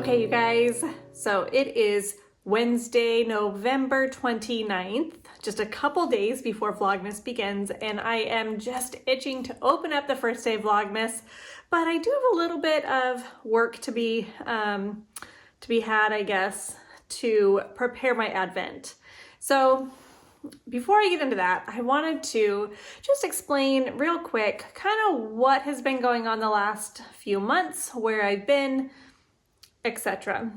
Okay, you guys, so it is Wednesday, November 29th, just a couple days before Vlogmas begins, and I am just itching to open up the first day of Vlogmas, but I do have a little bit of work to be had, I guess, to prepare my Advent. So before I get into that, I wanted to just explain real quick kind of what has been going on the last few months, where I've been, etc.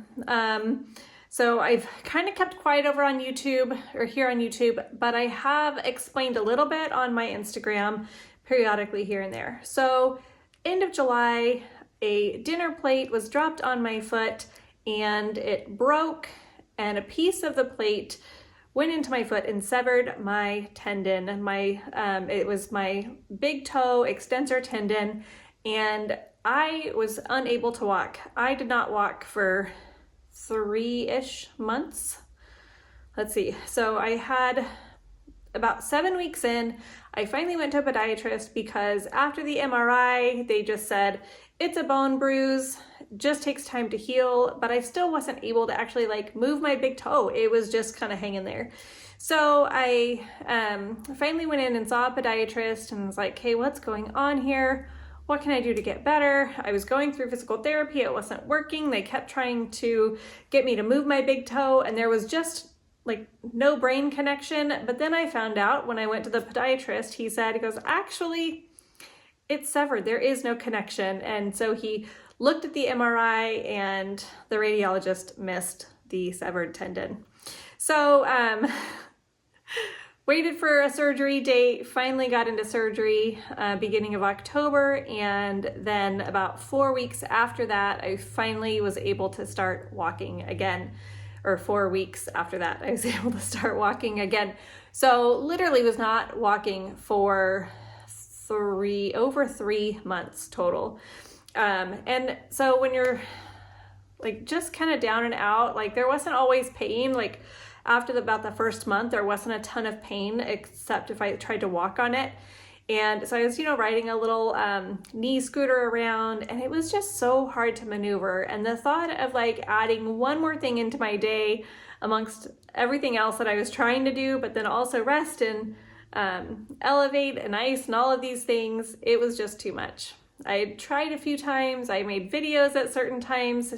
So I've kind of kept quiet over on YouTube or here on YouTube, but I have explained a little bit on my Instagram periodically here and there. So end of July, a dinner plate was dropped on my foot and it broke, and a piece of the plate went into my foot and severed my tendon. It was my big toe extensor tendon, and I was unable to walk. I did not walk for 3-ish months. Let's see. So I had about 7 weeks in, I finally went to a podiatrist because after the MRI, they just said, it's a bone bruise, just takes time to heal, but I still wasn't able to actually move my big toe. It was just kind of hanging there. So I finally went in and saw a podiatrist and was like, hey, what's going on here? What can I do to get better? I was going through physical therapy. It wasn't working. They kept trying to get me to move my big toe, and there was just no brain connection. But then I found out when I went to the podiatrist, he goes, actually, it's severed. There is no connection. And so he looked at the MRI and the radiologist missed the severed tendon. So waited for a surgery date, finally got into surgery beginning of October, and then about 4 weeks after that, I finally was able to start walking again, or 4 weeks after that, I was able to start walking again. So literally was not walking for over 3 months total. And so when you're just kind of down and out, there wasn't always pain. After about the first month, there wasn't a ton of pain, except if I tried to walk on it. And so I was, riding a little knee scooter around, and it was just so hard to maneuver. And the thought of adding one more thing into my day amongst everything else that I was trying to do, but then also rest and elevate and ice and all of these things, it was just too much. I had tried a few times. I made videos at certain times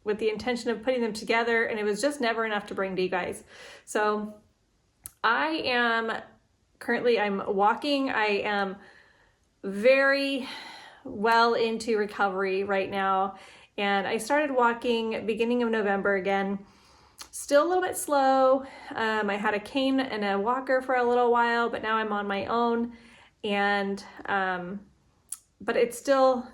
with the intention of putting them together, and it was just never enough to bring to you guys. So I'm walking. I am very well into recovery right now, and I started walking beginning of November again. Still a little bit slow. I had a cane and a walker for a little while, but now I'm on my own, and but it's still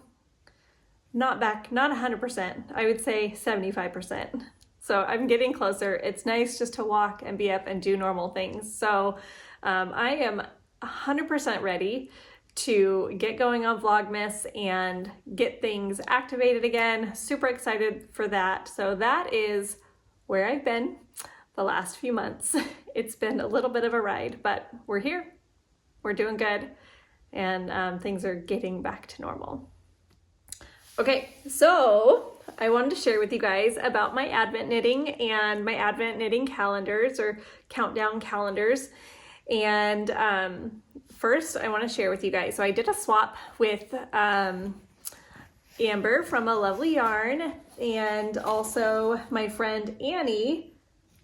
not 100%. I would say 75%. So I'm getting closer. It's nice just to walk and be up and do normal things. So I am 100% ready to get going on Vlogmas and get things activated again. Super excited for that. So that is where I've been the last few months. It's been a little bit of a ride, but we're here. We're doing good, and things are getting back to normal. Okay, so I wanted to share with you guys about my Advent knitting and my Advent knitting calendars or countdown calendars. And first I want to share with you guys. So I did a swap with Amber from A Lovely Yarn, and also my friend Annie,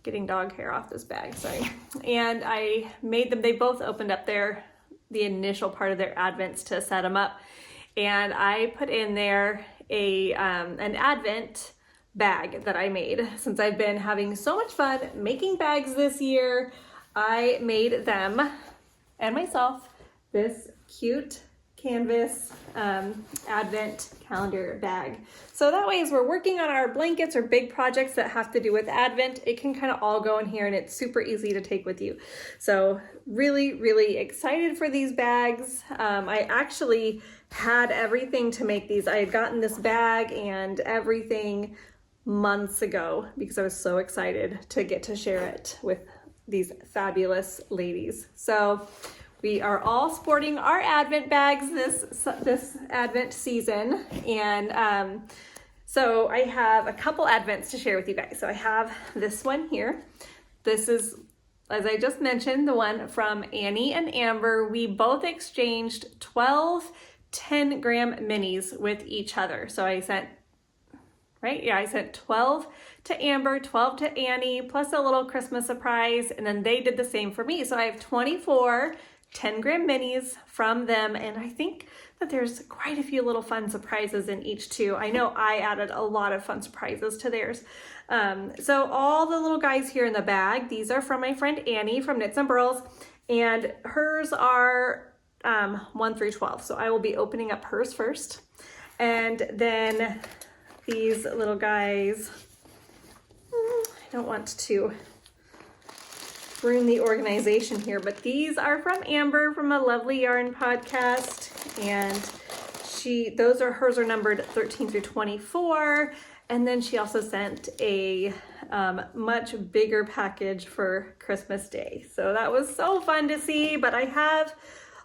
getting dog hair off this bag, sorry. And I made them, they both opened up the initial part of their Advents to set them up. And I put in there an Advent bag that I made. Since I've been having so much fun making bags this year, I made them and myself this cute canvas Advent calendar bag. So that way, as we're working on our blankets or big projects that have to do with Advent, it can kind of all go in here, and it's super easy to take with you. So really, really excited for these bags. I actually had everything to make these. I had gotten this bag and everything months ago because I was so excited to get to share it with these fabulous ladies. So we are all sporting our Advent bags this Advent season, and So I have a couple Advents to share with you guys. So I have this one here. This is, as I just mentioned, the one from Annie and Amber. We both exchanged 12 10-gram minis with each other. So I sent, I sent 12 to Amber, 12 to Annie, plus a little Christmas surprise, and then they did the same for me. So I have 24 10-gram minis from them, and I think that there's quite a few little fun surprises in each too. I know I added a lot of fun surprises to theirs. So all the little guys here in the bag, these are from my friend Annie from Knits and Burls, and hers are 1 through 12. So I will be opening up hers first. And then these little guys, I don't want to ruin the organization here, but these are from Amber from a Lovely Yarn podcast, and hers are numbered 13 through 24, and then she also sent a much bigger package for Christmas Day. So that was so fun to see, but I have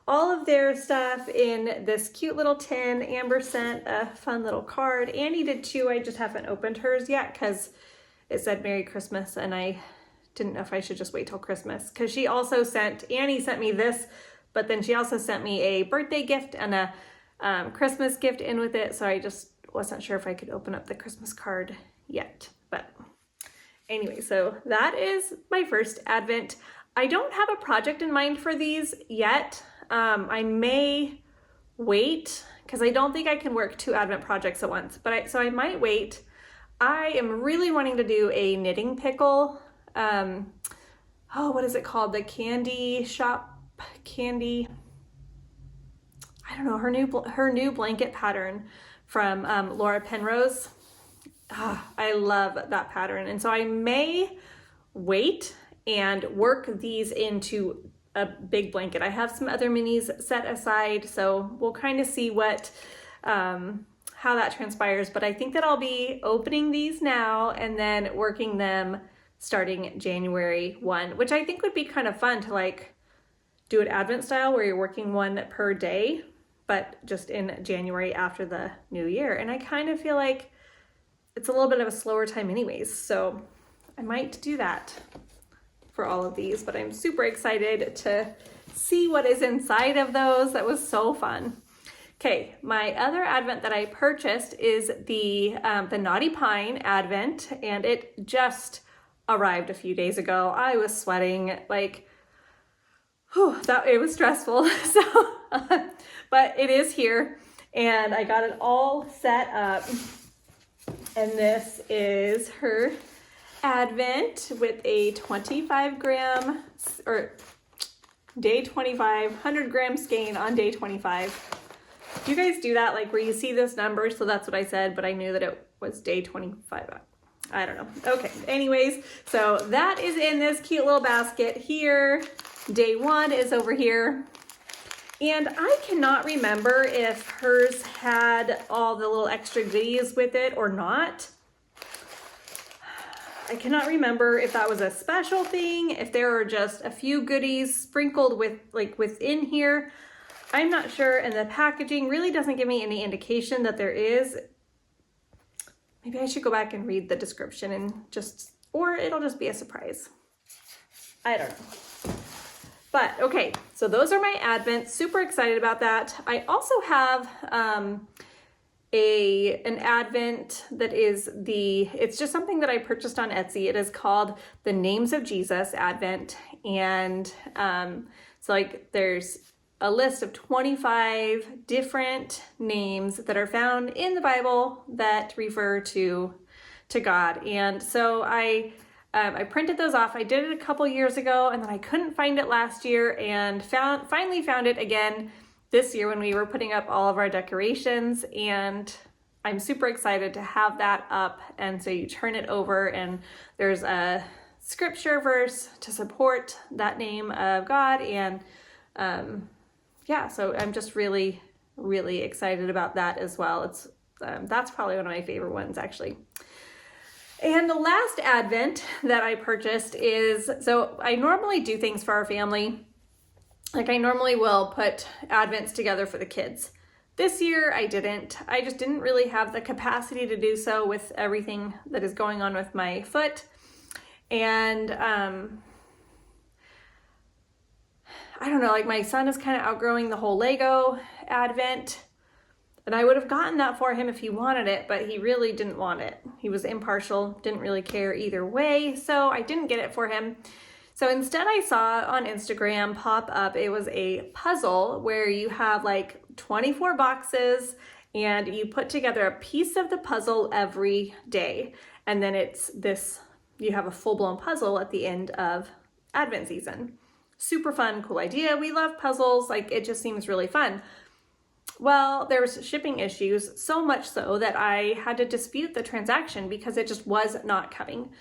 all of their stuff in this cute little tin. Amber sent a fun little card. Annie did too. I just haven't opened hers yet because it said Merry Christmas, and I didn't know if I should just wait till Christmas, because Annie sent me this, but then she also sent me a birthday gift and a Christmas gift in with it, so I just wasn't sure if I could open up the Christmas card yet. But anyway, so that is my first Advent. I don't have a project in mind for these yet. I may wait, because I don't think I can work 2 Advent projects at once, so I might wait. I am really wanting to do a knitting pickle. What is it called? The Candy Shop Candy. I don't know, her new blanket pattern from Laura Penrose. I love that pattern. And so I may wait and work these into a big blanket. I have some other minis set aside, so we'll kind of see how that transpires. But I think that I'll be opening these now and then working them starting January 1, which I think would be kind of fun to like do it Advent style where you're working one per day, but just in January after the new year. And I kind of feel like it's a little bit of a slower time anyways, so I might do that for all of these, but I'm super excited to see what is inside of those. That was so fun. Okay, my other Advent that I purchased is the Naughty Pine Advent, and it just arrived a few days ago. I was sweating like, it was stressful. So, but it is here, and I got it all set up. And this is her Advent with a 25-gram or day 25, 100-gram skein on day 25. Do you guys do that? Like where you see this number? So that's what I said, but I knew that it was day 25. I don't know. Okay, anyways, so that is in this cute little basket here. Day 1 is over here. And I cannot remember if hers had all the little extra goodies with it or not. I cannot remember if that was a special thing, if there were just a few goodies sprinkled within here. I'm not sure, and the packaging really doesn't give me any indication that there is. Maybe I should go back and read the description and or it'll just be a surprise. I don't know. But okay, so those are my Advents. Super excited about that. I also have an Advent that is it's just something that I purchased on Etsy. It is called the Names of Jesus Advent. And so like there's a list of 25 different names that are found in the Bible that refer to God. And so I printed those off. I did it a couple years ago, and then I couldn't find it last year, and finally found it again this year when we were putting up all of our decorations. And I'm super excited to have that up. And so you turn it over, and there's a scripture verse to support that name of God. And yeah, so I'm just really, really excited about that as well. That's probably one of my favorite ones, actually. And the last Advent that I purchased is, so I normally do things for our family. Like I normally will put Advents together for the kids. This year I didn't. I just didn't really have the capacity to do so with everything that is going on with my foot. And I don't know, like my son is kind of outgrowing the whole Lego advent. And I would have gotten that for him if he wanted it, but he really didn't want it. He was impartial, didn't really care either way, so I didn't get it for him. So instead I saw on Instagram pop up, it was a puzzle where you have like 24 boxes and you put together a piece of the puzzle every day. And then it's this, you have a full-blown puzzle at the end of Advent season. Super fun, cool idea. We love puzzles, like it just seems really fun. Well, there was shipping issues, so much so that I had to dispute the transaction because it just was not coming.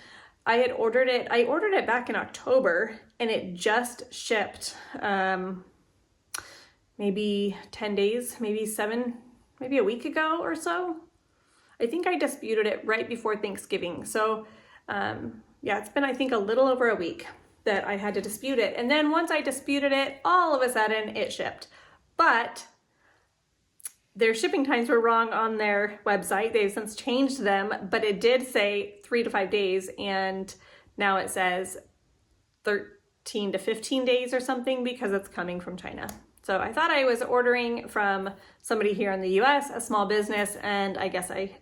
I ordered it back in October and it just shipped maybe 10 days, maybe a week ago or so. I think I disputed it right before Thanksgiving. So yeah, it's been, I think, a little over a week that I had to dispute it. And then once I disputed it, all of a sudden it shipped. But their shipping times were wrong on their website. They've since changed them, but it did say 3 to 5 days, and now it says 13 to 15 days or something because it's coming from China. So I thought I was ordering from somebody here in the US, a small business, and I guess I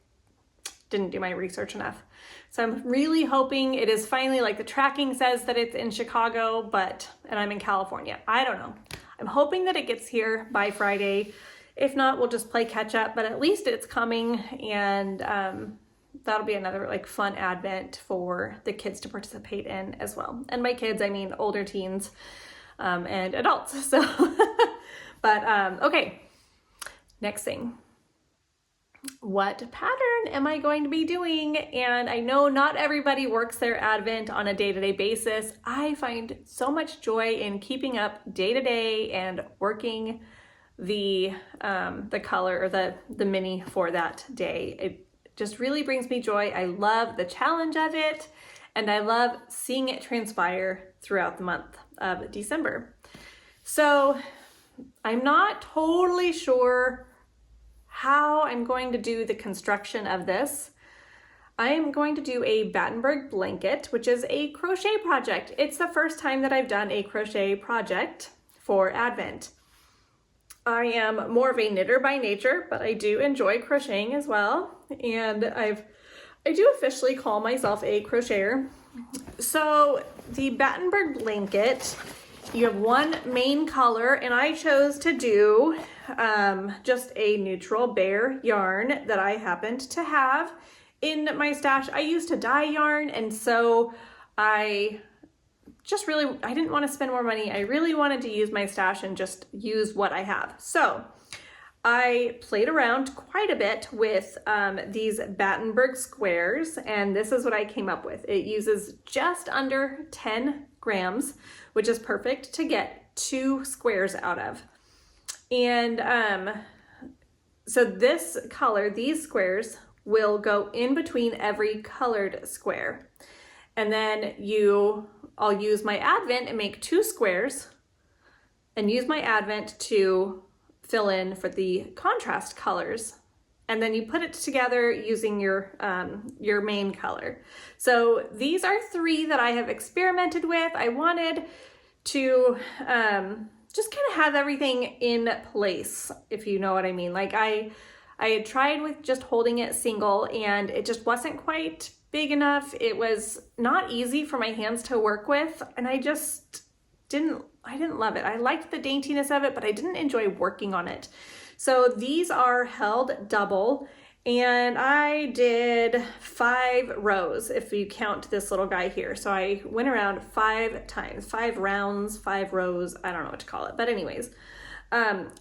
didn't do my research enough. So I'm really hoping it is finally, like the tracking says that it's in Chicago, and I'm in California. I don't know. I'm hoping that it gets here by Friday. If not, we'll just play catch up, but at least it's coming, and that'll be another like fun Advent for the kids to participate in as well. And by kids, I mean older teens and adults. So, but okay, next thing. What pattern am I going to be doing? And I know not everybody works their Advent on a day-to-day basis. I find so much joy in keeping up day-to-day and working the color or the mini for that day. It just really brings me joy. I love the challenge of it, and I love seeing it transpire throughout the month of December. So I'm not totally sure how I'm going to do the construction of this. I am going to do a Battenberg blanket, which is a crochet project. It's the first time that I've done a crochet project for Advent. I am more of a knitter by nature, but I do enjoy crocheting as well. And I do officially call myself a crocheter. So the Battenberg blanket, you have one main color, and I chose to do just a neutral bare yarn that I happened to have in my stash. I used to dye yarn, and so I didn't want to spend more money. I really wanted to use my stash and just use what I have. So I played around quite a bit with these Battenberg squares, and this is what I came up with. It uses just under 10 grams, which is perfect to get 2 squares out of. And so this color, these squares, will go in between every colored square. And then I'll use my Advent and make 2 squares and use my Advent to fill in for the contrast colors. And then you put it together using your main color. So these are 3 that I have experimented with. I wanted to just kind of have everything in place, if you know what I mean. Like I had tried with just holding it single, and it just wasn't quite big enough. It was not easy for my hands to work with, and I didn't love it. I liked the daintiness of it, but I didn't enjoy working on it. So these are held double, and I did 5 rows if you count this little guy here. So I went around 5 times, 5 rounds, 5 rows, I don't know what to call it, but anyways.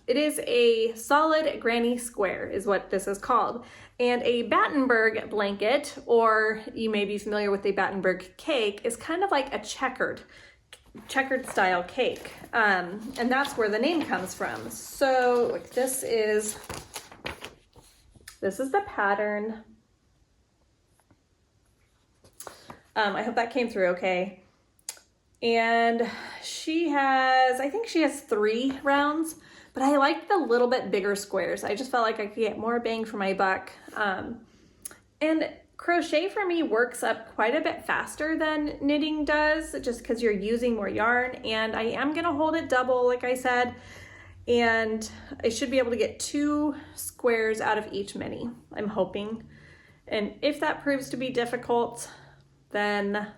It is a solid granny square is what this is called. And a Battenberg blanket, or you may be familiar with a Battenberg cake, is kind of like a checkered style cake. And that's where the name comes from. So like this is the pattern. I hope that came through okay. And I think she has 3 rounds. but I liked the little bit bigger squares. I just felt like I could get more bang for my buck. And crochet for me works up quite a bit faster than knitting does, just because you're using more yarn, and I am gonna hold it double, like I said, and I should be able to get 2 squares out of each mini, I'm hoping. And if that proves to be difficult, then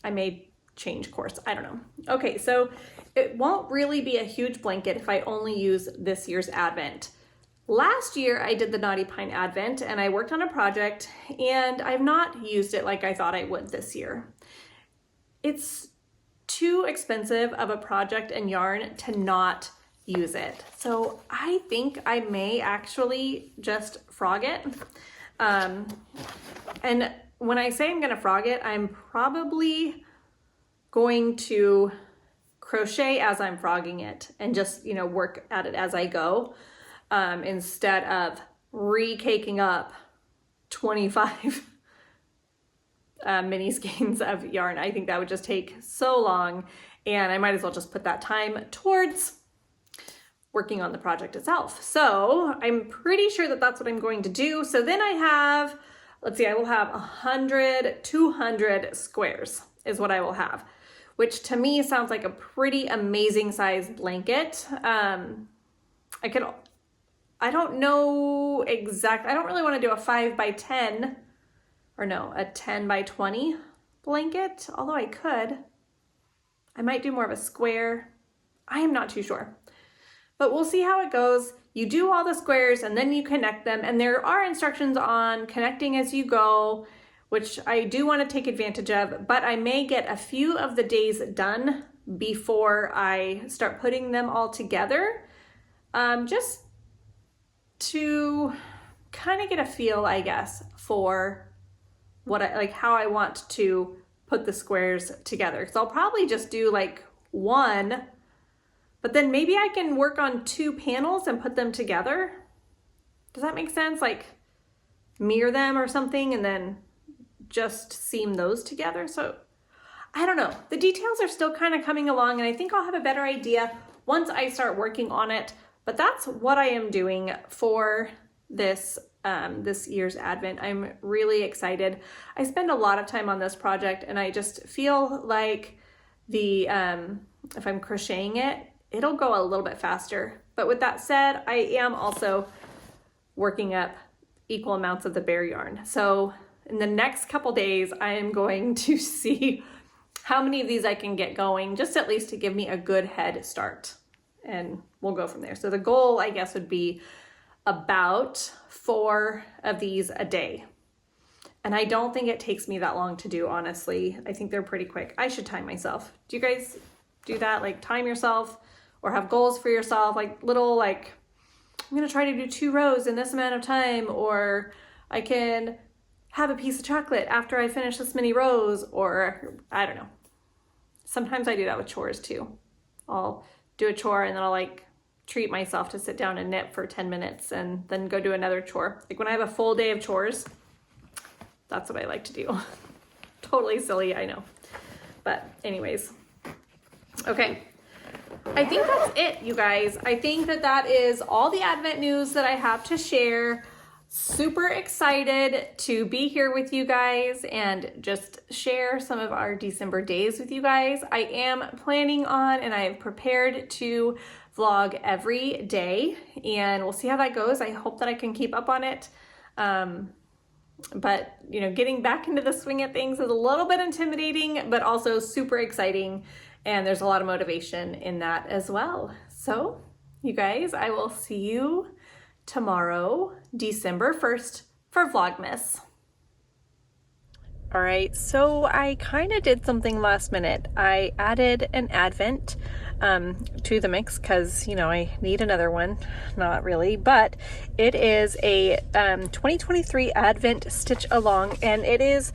I may change course, I don't know. Okay, so it won't really be a huge blanket if I only use this year's Advent. Last year I did the Knotty Pine Advent and I worked on a project, and I've not used it like I thought I would this year. It's too expensive of a project and yarn to not use it. So I think I may actually just frog it. And when I say I'm gonna frog it, I'm probably going to crochet as I'm frogging it and just, you know, work at it as I go, instead of re-caking up 25 mini skeins of yarn. I think that would just take so long, and I might as well just put that time towards working on the project itself. So I'm pretty sure that that's what I'm going to do. So then I have, let's see, I will have 200 squares is what I will have, which to me sounds like a pretty amazing size blanket. I don't know exact, I don't really want to do a 5 by 10, or no, a 10 by 20 blanket, although I could. I might do more of a square. I am not too sure, but we'll see how it goes. You do all the squares and then you connect them, and there are instructions on connecting as you go, which I do want to take advantage of, but I may get a few of the days done before I start putting them all together, just to kind of get a feel, I guess, for what I like, how I want to put the squares together. So I'll probably just do like one, but then maybe I can work on 2 panels and put them together. Does that make sense? Like mirror them or something and then just seam those together. So I don't know. The details are still kind of coming along, and I think I'll have a better idea once I start working on it. But that's what I am doing for this this year's Advent. I'm really excited. I spend a lot of time on this project, and I just feel like the if I'm crocheting it, it'll go a little bit faster. But with that said, I am also working up equal amounts of the bare yarn. So in the next couple days, I am going to see how many of these I can get going, just at least to give me a good head start. And we'll go from there. So the goal, I guess, would be about 4 of these a day. And I don't think it takes me that long to do, honestly. I think they're pretty quick. I should time myself. Do you guys do that? Like time yourself or have goals for yourself? Like little, like, I'm gonna try to do 2 rows in this amount of time, or I can have a piece of chocolate after I finish this many rows, or I don't know. Sometimes I do that with chores too. I'll do a chore and then I'll like treat myself to sit down and knit for 10 minutes and then go do another chore. Like when I have a full day of chores, that's what I like to do. Totally silly, I know. But anyways, okay. I think that's it, you guys. I think that that is all the Advent news that I have to share. Super excited to be here with you guys and just share some of our December days with you guys. I am planning on, and I have prepared to vlog every day, and we'll see how that goes. I hope that I can keep up on it. But you know, getting back into the swing of things is a little bit intimidating, but also super exciting. And there's a lot of motivation in that as well. So you guys, I will see you tomorrow, December 1st, for Vlogmas. All right, so I kind of did something last minute. I added an Advent to the mix because, you know, I need another one. Not really, but it is a 2023 Advent stitch along, and it is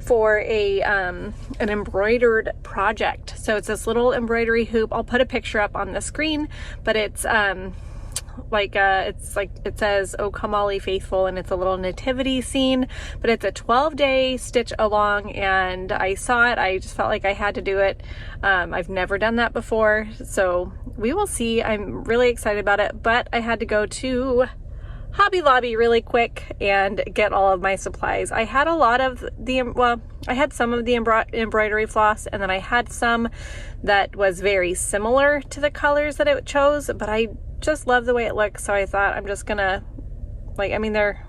for a an embroidered project. So it's this little embroidery hoop. I'll put a picture up on the screen, but it's like it says, "Oh come all ye faithful," and it's a little nativity scene, but it's a 12-day stitch along, and I saw it. I just felt like I had to do it. I've never done that before, so we will see. I'm really excited about it, but I had to go to Hobby Lobby really quick and get all of my supplies. I had a lot of the, well, I had some of the embroidery floss, and then I had some that was very similar to the colors that it chose, but I just love the way it looks, so I thought I'm just gonna, like, I mean, they're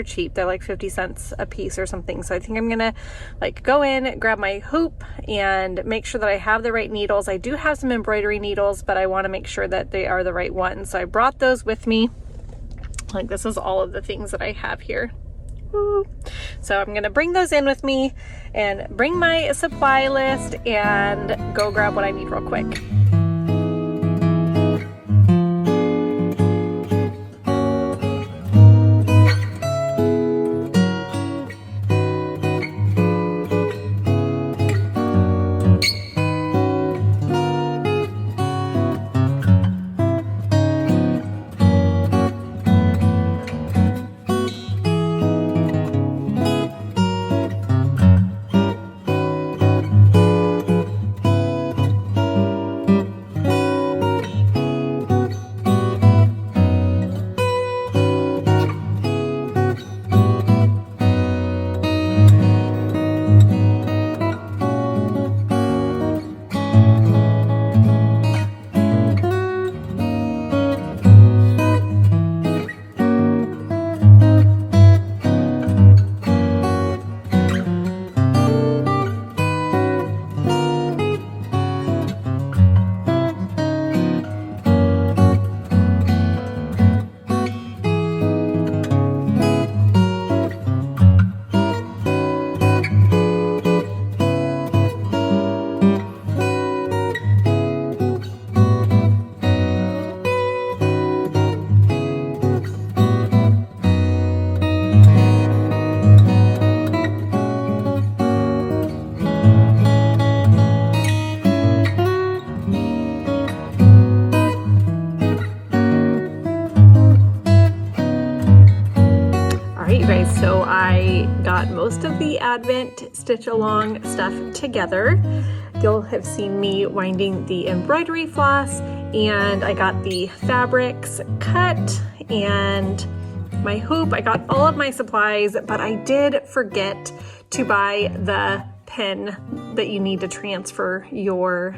cheap. They're like 50 cents a piece or something. So I think I'm gonna like go in, grab my hoop, and make sure that I have the right needles. I do have some embroidery needles, but I want to make sure that they are the right ones. So I brought those with me. Like, this is all of the things that I have here. Woo. So I'm gonna bring those in with me and bring my supply list and go grab what I need real quick. So I got most of the Advent stitch along stuff together. You'll have seen me winding the embroidery floss, and I got the fabrics cut and my hoop. I got all of my supplies, but I did forget to buy the pen that you need to transfer your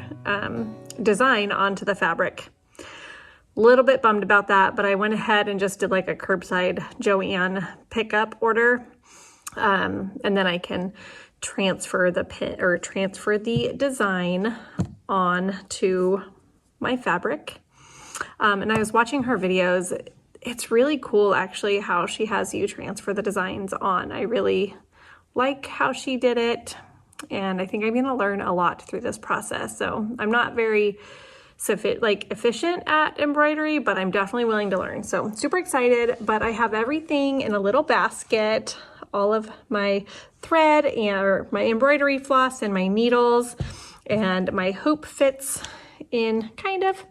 design onto the fabric. Little bit bummed about that, but I went ahead and just did like a curbside Joanne pickup order, and then I can transfer the pin or transfer the design on to my fabric. And I was watching her videos. It's really cool actually how she has you transfer the designs on. I really like how she did it, and I think I'm gonna learn a lot through this process. So I'm not very efficient at embroidery, but I'm definitely willing to learn. So super excited, but I have everything in a little basket, all of my thread and my embroidery floss and my needles, and my hoop fits in kind of,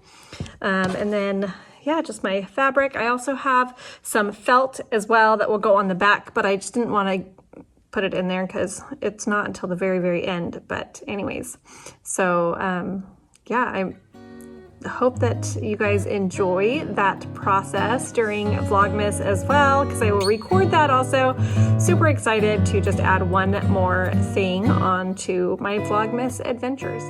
and then yeah, just my fabric. I also have some felt as well that will go on the back, but I just didn't want to put it in there because it's not until the very, very end. But anyways, so yeah, I hope that you guys enjoy that process during Vlogmas as well, because I will record that also. Super excited to just add one more thing onto my Vlogmas adventures.